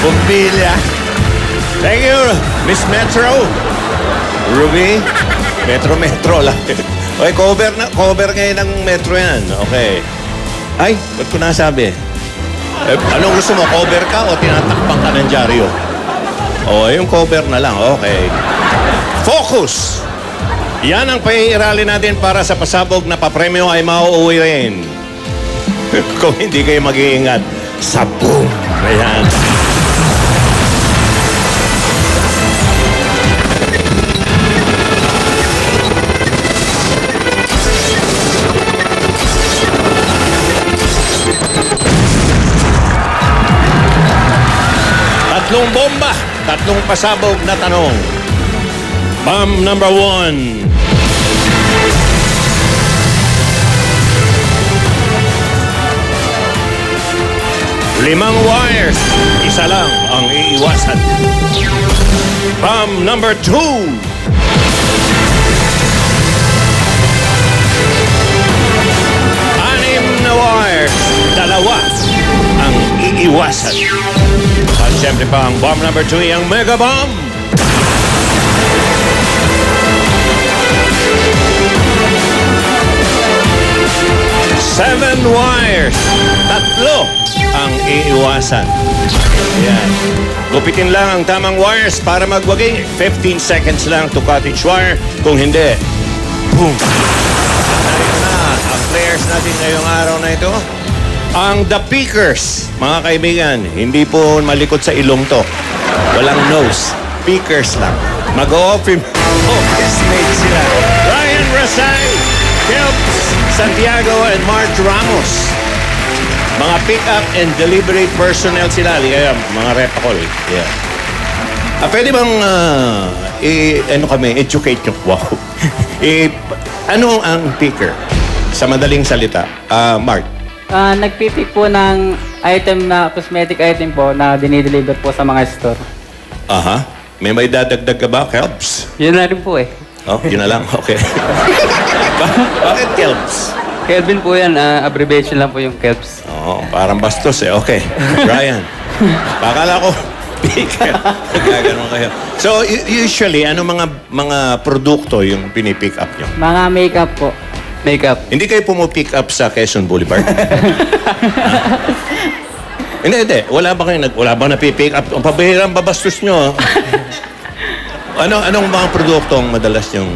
Bumbilya. Thank you, Miss Metro. Ruby. Metro lang. Okay, cover ngayon ng Metro yan. Okay. Ay, ba't ko nasabi? Anong gusto mo? Cover ka o tinatakpan ka ng dyaryo? Yung cover na lang. Okay. Focus! Yan ang paiirali natin para sa pasabog na papremyo ay mauuwi rin. Kung hindi kayo mag-iingat, sa boom! Ayan. Tatlong bomba, tatlong pasabog na tanong. Bomb number 1. Limang wires, isa lang ang iiwasan. Bomb number 2. Anim na wires, dalawa ang iiwasan. At siyempre pa ang bomb number 2, ang mega bomb. Seven wires, tatlo ang iiwasan. Ayan. Gupitin lang ang tamang wires para magwagi. 15 seconds lang to cut each wire. Kung hindi, boom! Narito na ang players natin ngayong araw na ito. Ang The Pickers, mga kaibigan, hindi po malikot sa ilong to. Walang nose. Pickers lang. Mag-o-office mate sila. Ryan Rasay, Kelps Santiago, and Mark Ramos. Mga pick-up and delivery personnel sila. Mga repacol. Yeah. Pwede bang educate nyo? Wow. Ano ang picker? Sa madaling salita. Mark. Nagpipick po ng item na cosmetic item po na dinideliver po sa mga store. Aha. May dadagdag ka ba, Kelps? Yun na rin po eh. Oh, yun na lang. Okay. Bakit Kelps? Kelvin po yan, abbreviation lang po yung Kelps. Oo, parang bastos eh. Okay. Brian. Bakala ko, picker. Gaganon kayo. So, usually, ano mga produkto yung pinipick up nyo? Mga makeup po. Makeup. Hindi kayo pumu-pick up sa Quezon Boulevard? Hindi. Wala ba na-pick up? Ang pabihirang babastos nyo. Anong mga produkto ang madalas yung...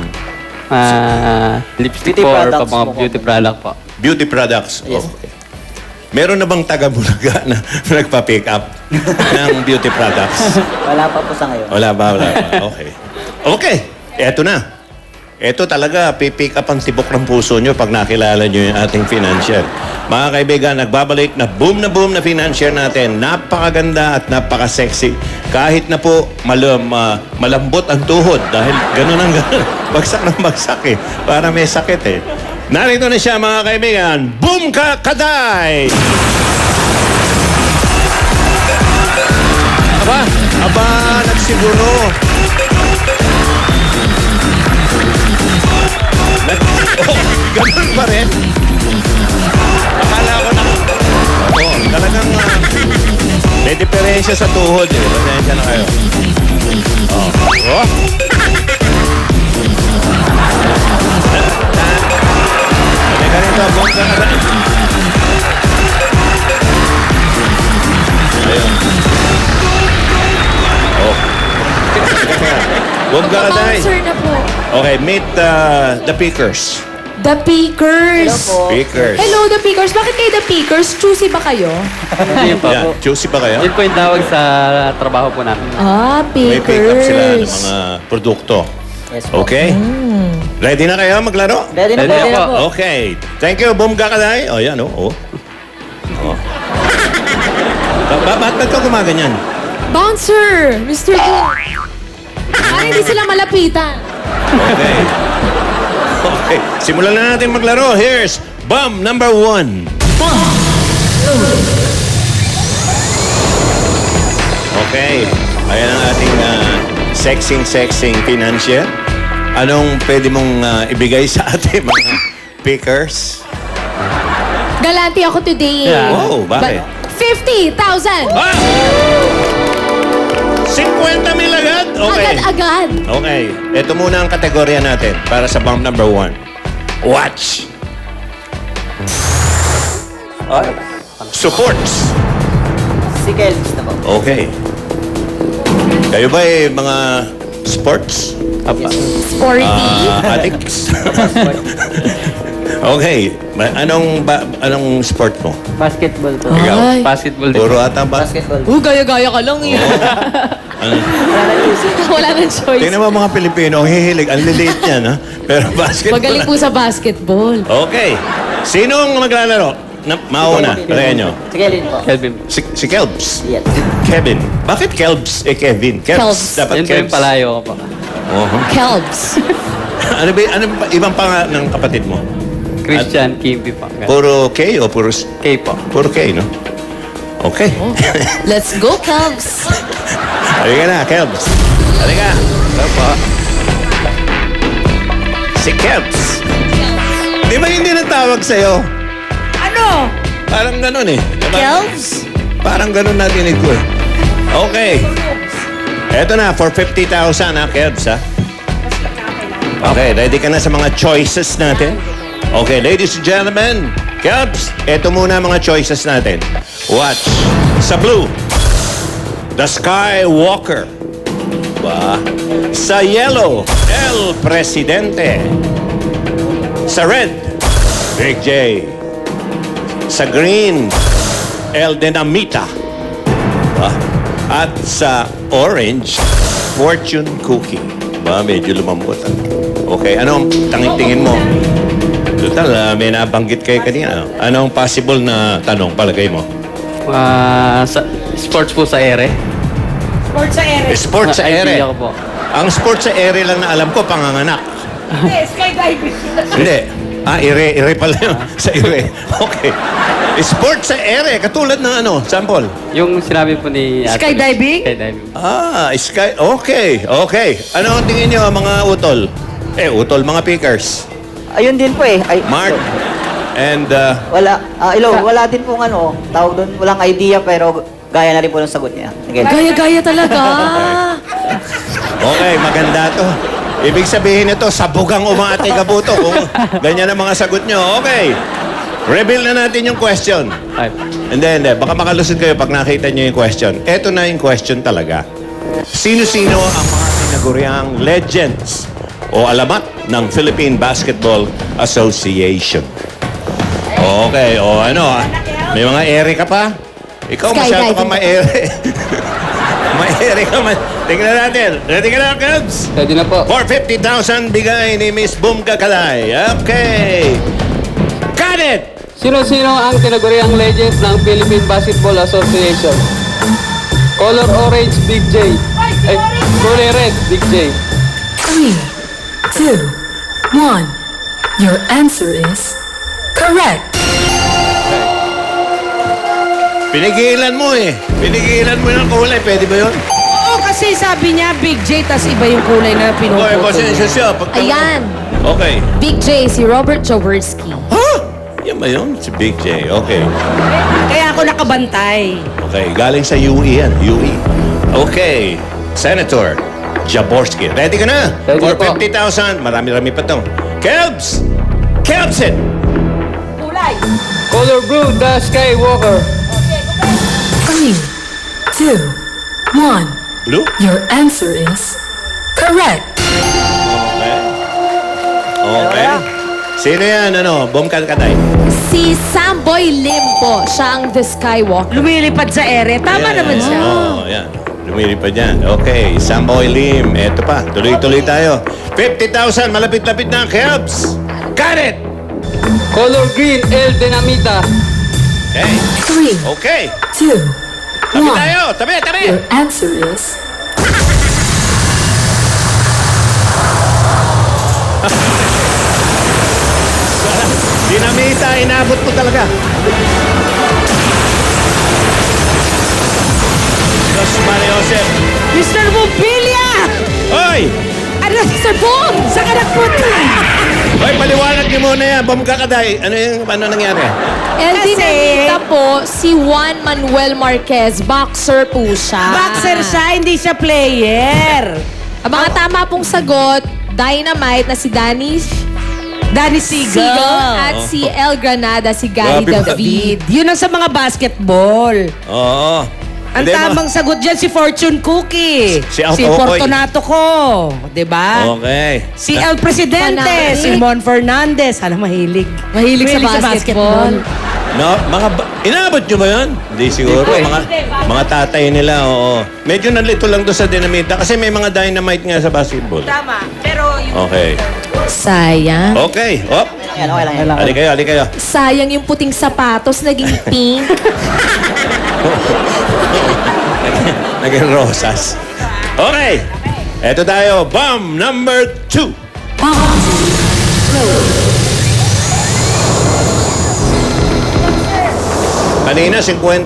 Lipstick Beauty po or products mga po. beauty product po. Beauty products. Yes. Okay. Meron na bang taga-Bulaga na nagpa-pick up ng beauty products? Wala pa po sa ngayon. Wala ba? Okay. Okay. Eto na. Eto talaga, pipick up ang tibok ng puso nyo pag nakilala nyo yung ating financier. Mga kaibigan, nagbabalik na boom na financier natin. Napakaganda at napaka-sexy. Kahit na po malambot ang tuhod dahil ganun ang ganun. Bagsak ng bagsak eh. Para may sakit eh. Narito na siya mga kaibigan. Boom Kaday! Aba, nagsiguro. Ganun pa rin. Akala ko na... talagang may diferensya sa tuhod eh. Pasensya na kayo. Teka rin ito, buong kakatayin. Ayun. Buong kakatayin. Bouncer na po. Okay, meet the Pickers. The Pickers. Hello po. Pickers. Hello, The Pickers. Bakit kayo The Pickers? Choosy ba kayo? Hindi pa Yan, po. juicy ba kayo? Yun po yung tawag sa trabaho po namin. May Pickers. pick up sila ng mga produkto. Yes po. Okay? Ready na kayo maglaro? Ready na po. Ready na Ready na po. po. Okay. Thank you, Boom Gakaday. O, yan, Ba't ka gumaganyan? Bouncer! Mr. Boom. Hindi sila malapitan. Okay. Okay. Simulan na natin maglaro. Here's bomb number 1. Okay. Ayan ang ating sexing financier. Anong pwede mong ibigay sa ating mga pickers? Galante ako today. Yeah. Oh, bakit? 50,000! Ah! 50 mil agad? Okay. Agad-agad. Okay. Ito muna ang kategorya natin para sa bump number 1. Watch. Ay. Supports. Si Kelvis na po. Okay. Kayo ba mga sports? Apa. Sporty. Addicts? Okay. Anong sport mo? Basketball po. Ikaw? Ay. Basketball din. Puro ata ba? Basketball. Gaya-gaya ka lang eh. Ano? Wala na music. Wala nang choice. Tingnan mo mga Pilipino, ang hihilig. Ang liliit niyan, ha? Pero basketball. Magaling po sa basketball. Okay. Sino ang maglalaro? Mauna. Parehan nyo. Si Kelvin po. Kelvin. Si Kelbs. Yes. Kevin. Bakit Kelbs Kevin? Kelbs. Dapat Yun po yung Kelbs. palayo ko po. Kelbs. Ano ba ibang panga ng kapatid mo? Christian Kimby po. Puro K o puro K po. puro K, no? Okay. Let's go, Kelbs. Halika na, Kelbs. Halika. Ito po. Si Kelbs. Di ba hindi natawag sa'yo? Ano? Parang ganun eh. Diba? Kelbs? Parang ganun natinig ko eh. Okay. Eto na, for 50,000 ha, Kelbs ha. Okay, ready ka na sa mga choices natin? Okay, ladies and gentlemen, Kelbs, eto muna ang mga choices natin. Watch. Sa blue, The Skywalker. Ba? Sa yellow, El Presidente. Sa red, Big J. Sa green, El Dinamita. Ba? At sa orange, Fortune Cookie. Ba, medyo lumambot. Okay, anong tingin mo? Total, may nabanggit kayo kanina. Anong possible na tanong, palagay mo? Sa sports po sa ere. Sports sa ere. Idea ko po. Ang sports sa ere lang na alam ko, panganganak. Skydiving. Hindi. Ire pala yun. Sa ire. Okay. Sports sa ere, katulad ng ano, sample. Yung sinabi po ni Ate. Skydiving? Skydiving. Okay. Ano ang tingin nyo, mga utol? Utol, mga pickers. Ayun din po eh. Ay, Mark and Wala. Wala din pong ano. Tawag doon. Walang idea pero gaya na rin po ng sagot niya. Again. Gaya-gaya talaga. okay, maganda to. Ibig sabihin nito, sabugang umate ka po to. Kung ganyan ang mga sagot nyo. Okay. Reveal na natin yung question. Ay. Hindi. Baka makalusot kayo pag nakita nyo yung question. Ito na yung question talaga. Sino-sino ang mga tinaguriang legends o alamat ng Philippine Basketball Association? Okay. May mga ere ka pa? Ikaw masyado ka Skydiving. ma-ere. Ma-ere ka man. Tingnan natin. Ready ka na, Cubs? Ready na po. For 50,000 bigay ni Miss Boom Kakalay. Okay. Got it! Sino-sino ang tinaguriang legends ng Philippine Basketball Association? Color orange, Big J. Ay, kulay red, Big J. 3, 2, 1. Your answer is correct. Pinigilan mo eh. Pinigilan mo yung kulay. Pwede ba yun? Oo, kasi sabi niya Big J, tas iba yung kulay na Okay, pinuputo pasensya niya. siya. Ayan. Okay. Big J, si Robert Jaworski. Ha? Yan ba yun? Si Big J. Okay. Kaya ako nakabantay. Okay. Galing sa UE yan. UE. Okay. Senator Jaworski. Ready ka na? Ready For po. 50,000. Marami-rami pa to. Kelbs! Kelbsin! Color blue, The Skywalker. 3, 2, 1. Blue? Your answer is correct. Okay. Okay. Sino yan? Boom Katay. Si Samboy Lim po. Siya ang The Skywalker. Lumilipad sa ere. Tama Ayan. naman siya. Yan. Lumilipad yan. Okay. Samboy Lim. Eto pa. Tuloy-tuloy tayo. 50,000. Malapit-lapit na ang Kelbs. Got it! Color green, El Dinamita. Okay. 3, Okay. 2, Tabi 1. tayo. Tabi. Your answer is Dinamita. Inabot mo talaga. Los Mario Joseph. Mr. Mobilia! Hoy! Ano Sir Bong! Saan ka nagpunta? Hoy, paliwanag niyo muna yan. Bom Kakaday. Ano nangyari? El Kasi- Dinamita po, si Juan Manuel Marquez. Boxer po siya. Boxer siya, hindi siya player. Ang mga tama pong sagot, Dynamite na si Danny Siegel. at si El Granada, si Gary Grabe, David. Yun ang sa mga basketball. Oo. Ang Hindi, tamang sagot dyan, si Fortune Cookie. Si Si Okoy. Fortunato ko. Diba? Okay. Si El Presidente, Fanatic. si Mon Fernandez. Alam, mahilig. Mahilig sa basketball. No, inabot nyo ba yun? Hindi siguro. Mga tatay nila, oo. Medyo nalito lang doon sa Dinamita kasi may mga dynamite nga sa basketball. Tama. Pero yung... Okay. Sayang. Okay. Op. Yan, okay lang yan. Ali kayo. Sayang yung puting sapatos, naging pink. Naging rosas. Okay. Eto tayo. Bomb number 2. Kanina, 50,000.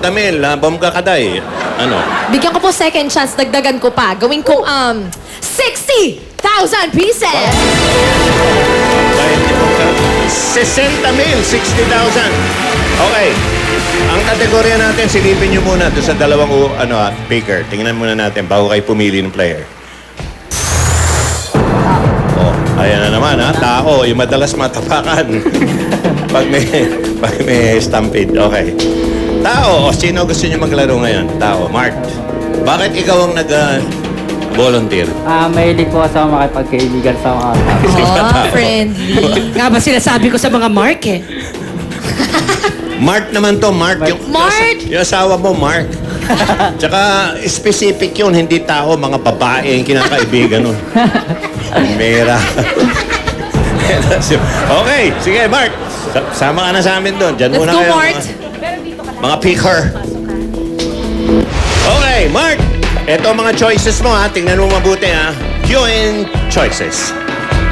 Bomb Kakaday. Ano? Bigyan ko po second chance, dagdagan ko pa. Gawin kong 60,000 pieces! 60,000, 60,000. Okay. Ang kategorya natin, silipin nyo muna doon sa dalawang picker. Tingnan muna natin bago kayo pumili ng player. Oh, ayan na naman ha. Tao, yung madalas matapakan. pag may stampede. Okay. Tao, o sino gusto nyo maglaro ngayon? Tao, Mark. Bakit ikaw ang volunteer? Mahilig po sa makipagkaibigan sa mga tao. Oh, friendly. Nga ba sinasabi ko sa mga Mark eh? Mark naman to, Mark. Mark! Yung asawa mo, Mark. Tsaka specific yun, hindi tao, mga babae yung kinakaibigan nun. Mera. Okay, sige, Mark. Sama ka na sa amin doon. Diyan Let's muna go, kayo. Mark. Mga picker. Okay, Mark. Ito ang mga choices mo, ha. Tingnan mo mabuti, ha. Cue choices.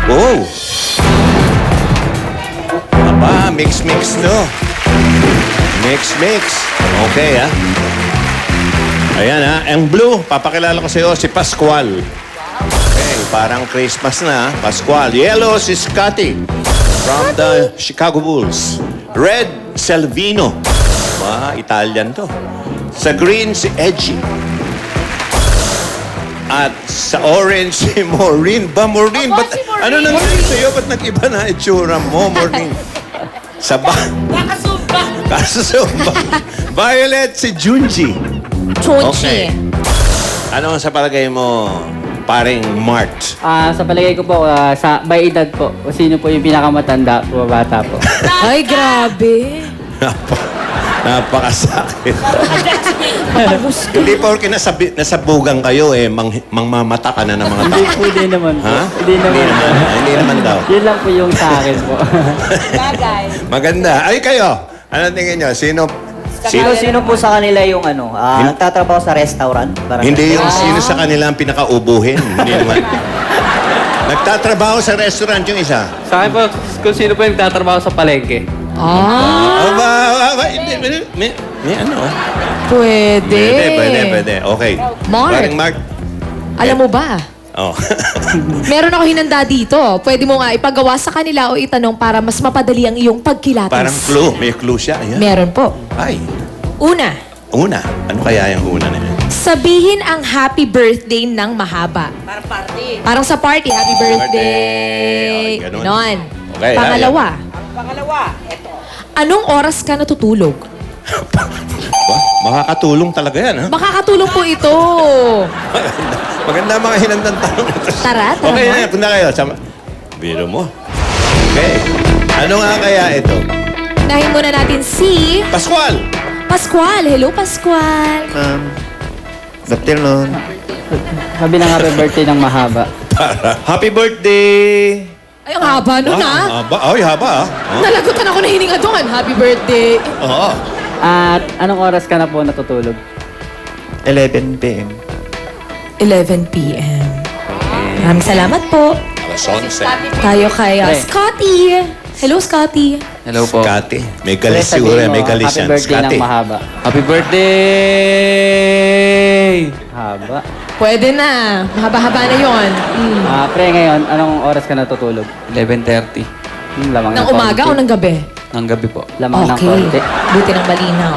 Oh. Aba, mix to. Mix. Okay, ha. Ayan, ha. Ang blue, papakilala ko sa iyo, si Pascual. Okay, parang Christmas na, ha. Pascual. Yellow, si Scotty. From the Chicago Bulls. Red, Selvino. Italian to. Sa green, si Edgy. At sa orange, si Maureen. Maureen? Ako, Ba't, si Maureen. ano nangyari sa'yo? Ba't nag-iba na itsura mo, Maureen? Kakasumba. Violet, si Junji. Chonchi. Ano sa palagay mo, paring Mart? Sa palagay ko po, by edad po, kung sino po yung pinakamatanda, bata po. Ay, grabe. Napakasakit. Hindi porke nasabugan kayo mangmamata ka na ng mga tao. Hindi naman po. Ha? Hindi naman daw. Yun lang po yung sa akin po. Maganda. Ay kayo, ano tingin nyo? Sino Sino po sa kanila yung nagtatrabaho sa restaurant? Parang Hindi yung sino sa kanila ang pinakaubuhin. Hindi naman. Nagtatrabaho sa restaurant yung isa. Sa akin po, kung sino po yung nagtatrabaho sa palengke. May ano? Pwede. Pwede. Okay. Mark. Paring Mark. Alam mo ba? Oh. Meron ako hinanda dito. Pwede mo nga ipagawa sa kanila o itanong para mas mapadali ang iyong pagkilatis. Parang clue. May clue siya. Ayan. Meron po. Ay. Una, Una. Ano kaya yung una na yun? sabihin ang happy birthday ng mahaba. Parang party. Parang sa party, happy birthday. Okay, ganun. Ganon. Okay, Pangalawa, Pangalawa, eto. anong oras ka natutulog? Makakatulong talaga yan, ha? Makakatulong po ito. Maganda mga hinandang tanong. Tara. Okay na, punta kayo. Biro mo. Okay. Ano nga kaya ito? Nahin muna natin si Pascual! Pascual. Hello, Pascual. Good afternoon. Sabi ng happy birthday ng mahaba. Happy birthday! Ay, ang haba nun, Haba. Ay, haba, ha? Nalagutan ako na hininga doon. Happy birthday. Oo. At anong oras ka na po natutulog? 11 p.m. 11 p.m. Maraming salamat po. Alas 11. Tayo kay Okay. Scotty. Hello, Scotty. Hello po. Scotty. May galis siguro. May galis Happy yan. birthday Scotty. ng mahaba. Happy birthday! Haba. Pwede na. Mahaba-haba na yon. Pre, ngayon, anong oras ka natutulog? 11:30 Lamang Ng umaga o ng gabi? ng gabi po. Lamang ng Okay. konti. Buti ng malinaw.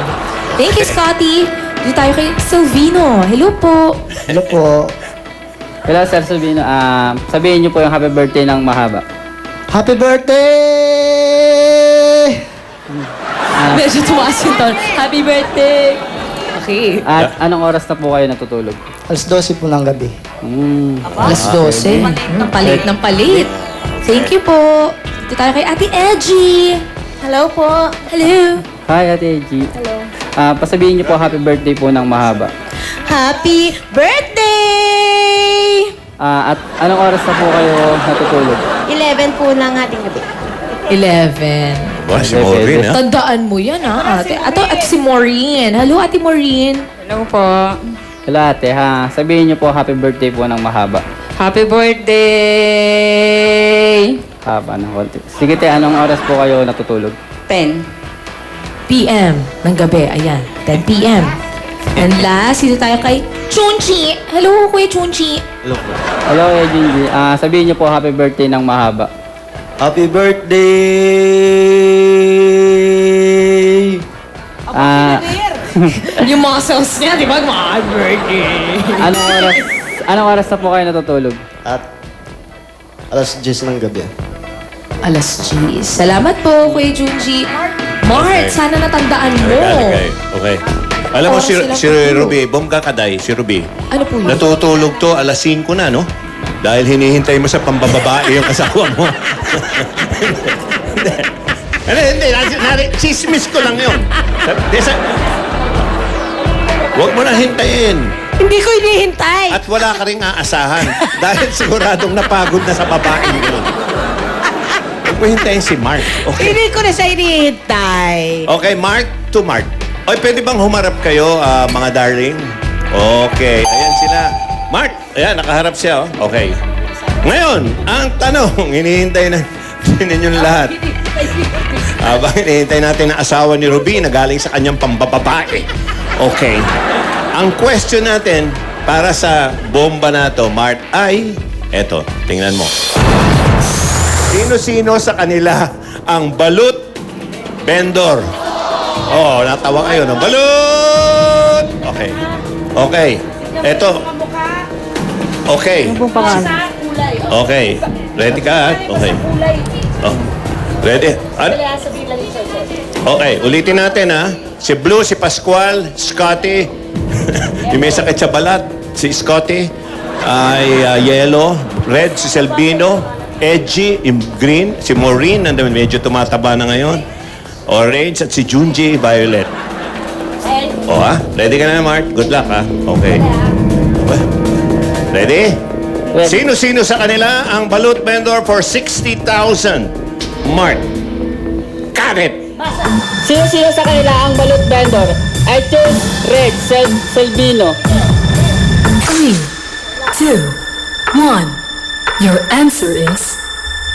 Thank you, Scotty. Dito tayo kay Silvino. Hello po. Hello po. Hello, Sir Silvino. Sabihin niyo po yung happy birthday ng mahaba. Happy birthday! Medyo tumaas yung tone. Happy birthday! Okay. At anong oras na po kayo natutulog? Alas 12 po ng gabi. Alas 12. Palit ng palit. Thank you po. Dito tayo kay Ate Edgy. Hello po. Hello. Hi, Ate G. Hello. Pasabihin niyo po happy birthday po ng mahaba. Happy birthday! At anong oras na po kayo natutulog? 11 po ng ating gabi. 11. Ba, si Maureen, ha? Tandaan mo yan, ha, ate. At si Maureen. Hello, Ate Maureen. Hello po. Hello, ate, ha? Sabihin niyo po happy birthday po ng mahaba. Happy birthday! Haba ng konti. Sige, te, anong oras po kayo natutulog? 10. PM ng gabi. Ayan. 10 PM. And last, dito tayo kay Chunchi. Hello, Kuya Chunchi. Hello, Jinji. Sabihin niyo po happy birthday ng mahaba. Happy birthday! Yung mga sauce niya, di ba? Mga birthday. Anong oras na po kayo natutulog? At alas 10 ng gabi. Alas 10. Salamat po, Kuya Junji. Mart, sana natandaan mo. Okay. Alam mo, Oras sila si matulog. Ruby, bomba kaday, si Ruby. Ano po yun? Natutulog to alas 5 na, no? Dahil hinihintay mo sa pambababae yung asawa mo. Hindi. Chismis ko lang yun. Huwag mo na hintayin. Hindi ko hinihintay. At wala ka rin aasahan. Dahil siguradong napagod na sa babae yun. Huwag mo hintayin si Mark. Okay. Hindi ko na siya hinihintay. Okay, Mark to Mark. Oy, pwede bang humarap kayo, mga darling? Okay, ayan sila. Mark, ayan, nakaharap siya, oh. Okay. Ngayon, ang tanong, hinihintay na ninyong lahat. Habang hinihintay natin ang asawa ni Ruby na galing sa kanyang pambababae. Okay. Ang question natin para sa bomba na to, Mark, ay, eto, tingnan mo. Sino-sino sa kanila ang balut vendor? Oh, natawa kayo, no? Balut! Okay. Okay. Eto. Okay. Okay. Ready ka? Okay. Oh. Ready? Okay, ulitin natin, ha? Si Blue, si Pascual, Scotty, yung may sakit sa balat, si Scotty, ay yellow, red, si Selvino, Edgy, yung green, si Maureen, na medyo tumataba na ngayon, orange, at si Junji, violet. O, ha? Ready ka na, Mark? Good luck, ha? Okay. Ready? Sino-sino sa kanila ang balut vendor for 60,000? Mark. Karet. Sino-sino sa kanila ang balut vendor? I choose red, Selvino. 3, 2, 1. Your answer is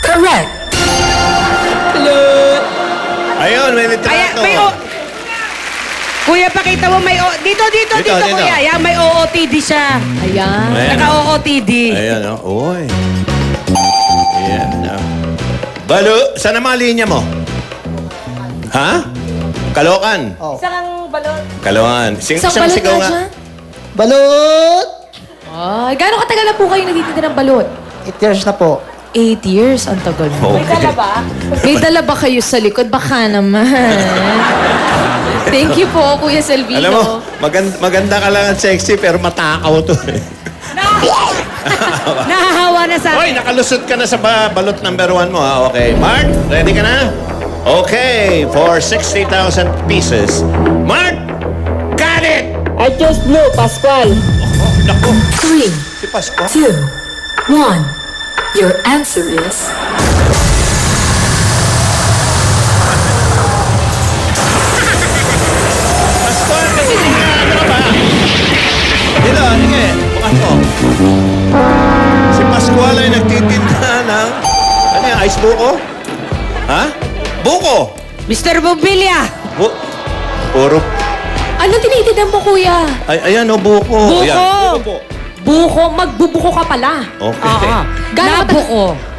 correct. Ayun, may litrato. Kuya, pakita mo may dito, kuya. Yan, may OOTD siya. Ayan. Ayan. Naka-OOTD. Ayan, oh. Uy. Ayan, oh. Balu, saan naman linya mo? Ha? Kalokan? Isang balon. Kalokan. Isang Isang balot sigaw na nga. siya. Balot! Ay, gano'ng katagal na po kayo nagtitinda ng balot? 8 years na po. 8 years, ang tagal mo. Okay. May dala ba kayo sa likod? Baka naman. Thank you po, Kuya Selvino. Alam mo, maganda ka lang at sexy, pero matakaw to. Nahahawa na sa Hoy, nakalusot ka na sa balot number 1 mo, ha? Okay. Mark, ready ka na? Okay, for 60,000 pieces. Mark, got it! I choose blue, Pascual. Naku, 3, si Pasco. 2, 1. Your answer is Pasco, kasi ano ka ba? Dito, sige, bukas mo. Si Pascual ay nagtitinda ng, ano yan, ice buko? Ha? Buko! Mr. Bobilya. Puro, Ano tinitindan mo, Kuya? ay, ayan, oh, buko. Buko. Ayan, buko po. magbubuko ka pala. Okay.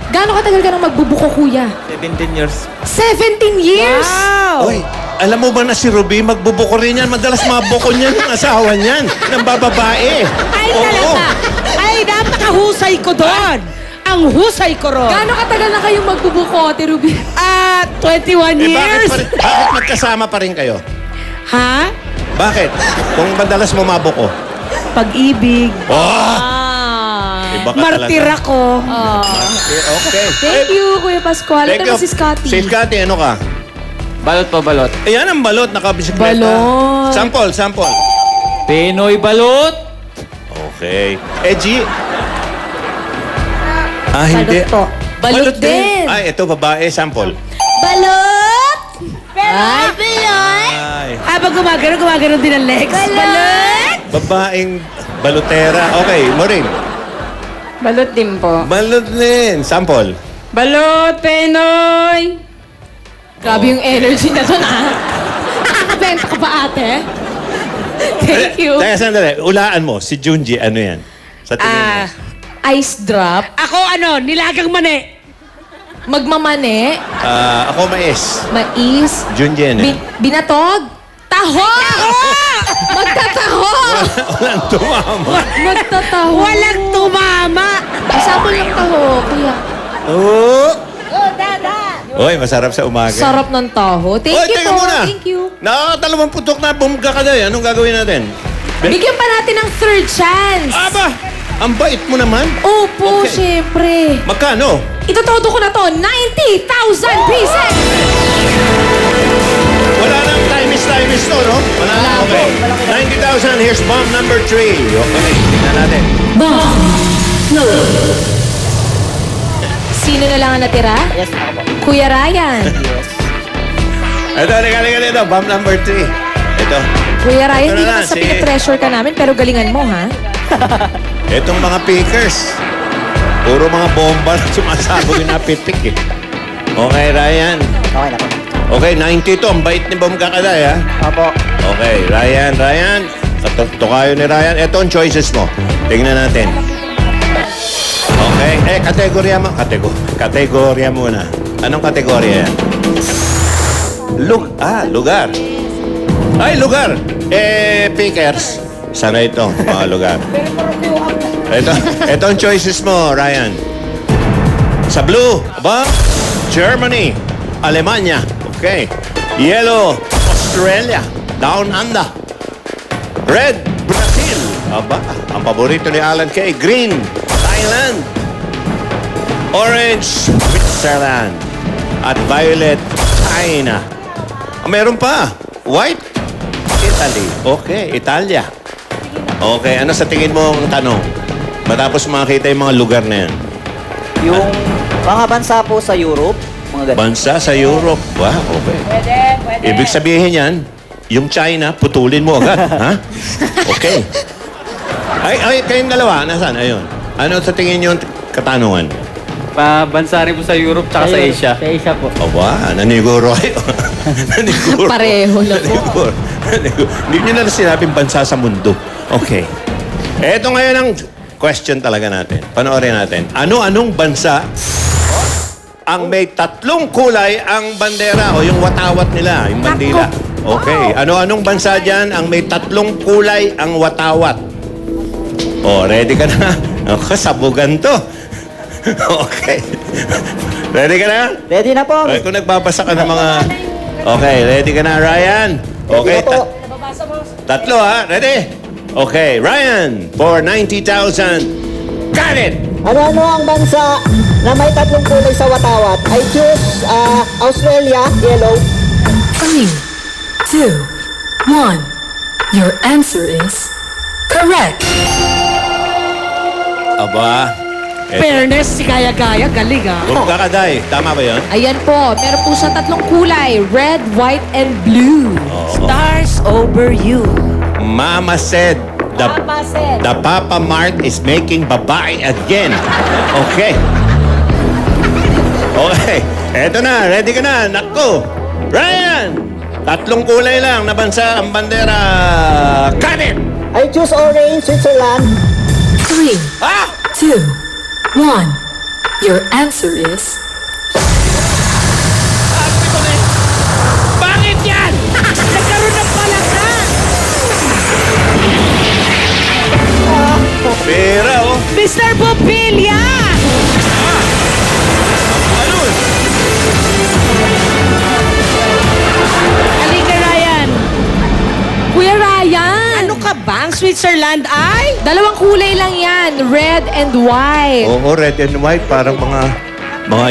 Gaano katagal ka nang magbubuko, kuya? 17 years. 17 years? Wow! Oy, alam mo ba na si Ruby, magbubuko rin yan. Madalas mabuko niyan ng asawa niyan, ng bababae. Ay, Oo. talaga! Ay, napakahusay ko doon! Ang husay ko ron! Gaano katagal na kayong magbubuko, Ate Ruby? 21 Eh, years! bakit magkasama pa rin kayo? Ha? Bakit? Kung madalas mo mabuko. Pag-ibig. Oh! Iba ka Martir talaga. ako. Okay. Thank you, Kuya Pascual. Thank Ito you. na si Scotty. Si Scotty, ano ka? Balot po, balot. Ayan ang balot, nakabisikleta. Balot. Sample. Pinoy balot. Okay. Edgy? Hindi. Balot din. Ay, ito babae, sample. Balot! Ay, balot! Ay, Habang gumagano din ang legs. Balot! babaeng balotera. Okay, Maureen. Balot din po. Balot din. Sample. Balot, Pinoy! Grabe yung energy na to, na. Nakakabenta ka ba, ate? Thank you. Teka, sandali. Ulaan mo, si Junji, ano yan? Sa tingin mo. Ice drop. Ako nilagang mani. Magmamane. Ako mais. Mais. Junji, ano? Binatog. Taho! Magtataho! Walang tumama. Magtataho. Walang tumama. Sample lang taho, kuya. Oo. Uy, masarap sa umaga. Sarap ng taho. Thank Oy, you teka po. muna. Thank you. Nakakatalawang putok na bumga ka na. Anong gagawin natin? Bigyan pa natin ng third chance. Aba! Ang bait mo naman. Opo, Okay. syempre. Magkano? Itotodo ko na to. 90,000 pieces! Wala nang time is to, no? Wala na. Okay. 90,000. Here's bomb number 3. Okay. Tingnan natin. Sino na lang ang natira? Yes, ako po. Kuya Ryan. Ito, ito. Bomb number 3. Ito. Kuya Ryan, Ito hindi na naman lang, sa si- pinapressure ka namin, pero galingan mo, ha? Itong mga pickers. Puro mga bomba na sumasabog yung napitik eh. Okay, Ryan. Okay na po. Okay, 90 to. Ang bait ni Bom Kakaday, ha? Opo. Okay, Ryan. Tukayo ni Ryan. Ito ang choices mo. Tingnan natin. Okay. Kategorya mo. Kategorya muna. Anong kategorya yan? Lugar. Ay, lugar. Pickers. Sana ito, mga lugar. Ito ang choices mo, Ryan. Sa blue, Germany, Alemanya. Okay. Yellow, Australia, Down Under. Red, Brazil. Ang paborito ni Alan Kay. Green, Thailand. Orange, Switzerland. At violet, China. Meron pa. White, Italy. Okay, Italia. Okay, ano sa tingin mo ang tanong? Matapos makita yung mga lugar na yan. Yung mga bansa po sa Europe, mga ganun. Bansa sa Europe. Wow, okay. Pwede. Ibig sabihin yan, yung China, putulin mo agad. Ha? Okay. Ay, kayong dalawa, nasaan? Ayun. Ano sa tingin yung katanungan? Bansa rin po sa Europe tsaka sa Asia. Sa Asia po. Aba, naniguro kayo. Naniguro. Pareho na po. Naniguro. Hindi nyo na sinabing bansa sa mundo. Okay. Eto ngayon ang question talaga natin. Panoorin natin. Ano-anong bansa ang may tatlong kulay ang bandera o yung watawat nila, yung bandila? Okay. Ano-anong bansa dyan ang may tatlong kulay ang watawat? Oh, ready ka na? Okay, sabugan to. Okay. Ready ka na? Ready na po. Kung nagbabasa ka ng mga... Okay, ready ka na, Ryan? Okay. Ready na po. Tatlo, ha? Ready? Okay, Ryan, for 90,000. Got it! Ano ang bansa na may tatlong kulay sa watawat? I choose Australia, yellow. 3, 2, 1. Your answer is correct. Aba. Fairness, si Gaya-Gaya, galing ah. Bum Kakaday. Tama ba yun? Ayan po, meron po siya tatlong kulay. Red, white, and blue. Stars over you. Mama said, the Papa Mart is making babae again. Okay. Okay. Eto na. Ready ka na. Naku. Ryan! Tatlong kulay lang na bansa ang bandera. Got it! I choose orange, Switzerland. 3, Ah! 2, 1. Your answer is Bakit yan? Nagkaroon ng palaka. Pera, oh. Mr. Bopilya! Ano? Halika, Ryan. Kuya Ryan! Ano ka ba? Ang Switzerland ay? Dalawang kulay lang yan. Red and white. Oo, red and white. Parang mga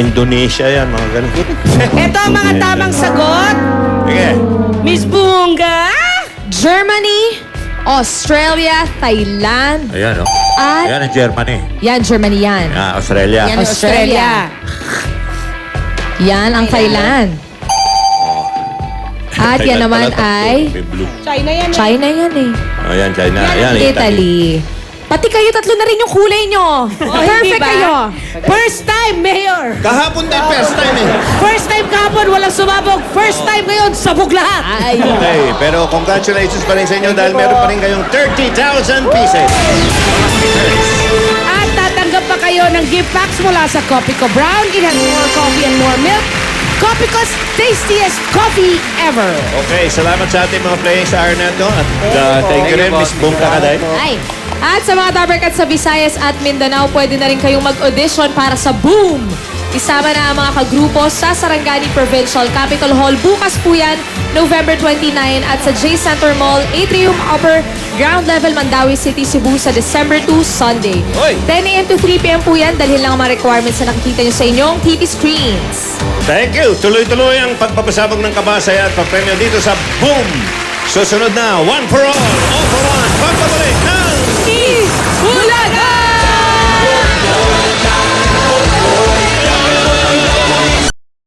Indonesia yan, mga ganun. Ito ang mga tamang sagot. Sige. Miss Bunga? Germany, Australia, Thailand, Ayan, oh. at... Ayan ang Germany. Yan, Germany yan. Australia. Yan, Australia. Yan ang Thailand. At yan naman ay... Blue. China yan. China yan eh. Ayan, China. Ayan, Italy. Pati kayo tatlo na rin yung kulay nyo. Perfect kayo. First time, Mayor. Kahapon din, first time eh. First time kahapon, walang sumabog. First time ngayon, sabog lahat. Ay. Okay, pero congratulations pa rin sa inyo dahil meron pa rin kayong 30,000 pieces. At tatanggap pa kayo ng gift packs mula sa Coffee Co Brown. It has more coffee and more milk. Coffee Co's tastiest coffee ever. Okay, salamat sa ating mga playing sa hour na ito. At thank you rin, Miss Bungka Kaday. Ay. At sa mga Taberkat sa Visayas at Mindanao, pwede na rin kayong mag-audition para sa Boom! Isama na ang mga kagrupo sa Sarangani Provincial Capitol Hall. Bukas po yan, November 29 at sa J Center Mall, Atrium Upper Ground Level, Mandawi City, Cebu sa December 2, Sunday. Oy! 10 a.m. to 3 p.m. po yan. Dalhin lang ang mga requirements na nakikita nyo sa inyong TV screens. Thank you. Tuloy-tuloy ang pagpapasabog ng kabasaya at papremyo dito sa Boom! Susunod na, one for all for one.